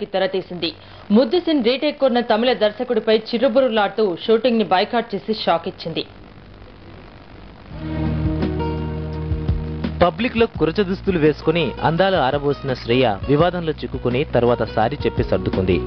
తెరతీసింది. ముద్దుసిన్ retake కొన్న తమిళ దర్శకుడిపై చిరుబురులాడుతూ shooting ని boycott చేసి షాక్ ఇచ్చింది. పబ్లిక్ లో కురచ దుస్తులు వేసుకుని అందాలు ఆరబోసిన శ్రేయ వివాదంలో చిక్కుకుని తర్వాత సారీ చెప్పి సర్దుకుంది.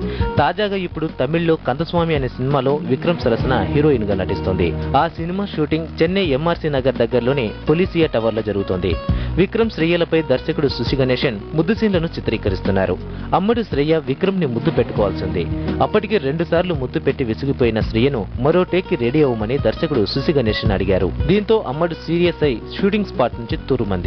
తాజాగా ఇప్పుడు తమిళ్లో కందస్వామి అనే సినిమాలో విక్రమ్ సరసన హీరోయిన్ గా నటిస్తోంది. ఆ cinema shooting Chennai MRC Nagar దగ్గరలోని పొలిసియా టవర్ లో జరుగుతోంది. విక్రమ్ శ్రేయలపై దర్శకుడు శశి గణేశన్ ముద్దు సీన్లను చిత్రీకరిస్తున్నారు. అమ్మడు శ్రేయ విక్రమ్ ని ముద్దు పెట్టుకోవాల్సింది. అప్పటికి 2 సార్లు ముద్దు పెట్టి విసిగిపోయిన శ్రేయను మరో టేక్ కి రెడీ అవ్వమని దర్శకుడు శశి గణేశన్ అడిగారు. దీంతో అమ్మడు సీరియస్ అయి షూటింగ్ స్పాట్ నుంచి తూరుమంది.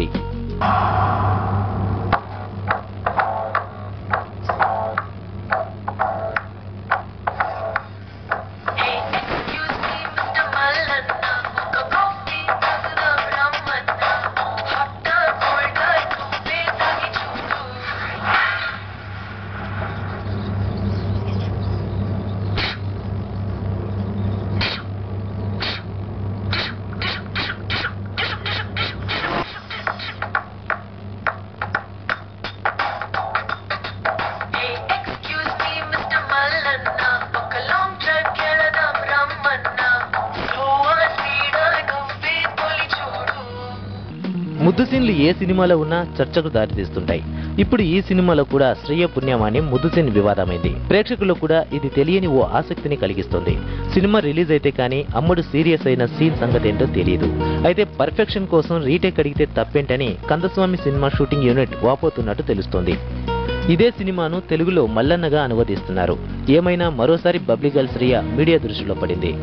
ముద్దు సీన్లు ఏ సినిమాలో ఉన్నా చర్చకు దారితీస్తుంటాయి. ఇప్పుడు ఈ సినిమాలో కూడా శ్రేయ పుణ్యమాని ముద్దు సీన్ వివాదమైంది. ప్రేక్షకుల్లో కూడా ఇది తెలియని ఓ ఆసక్తిని కలిగిస్తుంది. సినిమా రిలీజ్ అయితే కానీ అమ్మడు సీరియస్ అయిన సీన్ సంగతి ఏంటో తెలియదు. అయితే పర్ఫెక్షన్ కోసం రీటేక్ అడిగితే తప్పేంటని కందస్వామి సినిమా షూటింగ్ యూనిట్ వాపోతున్నట్టు తెలుస్తోంది. ఇదే సినిమాను తెలుగులో మల్లన్నగా అనువదిస్తున్నారు. ఏమైనా మరోసారి బబ్లీ గర్ల్ శ్రేయ మీడియా దృష్టిలో పడింది.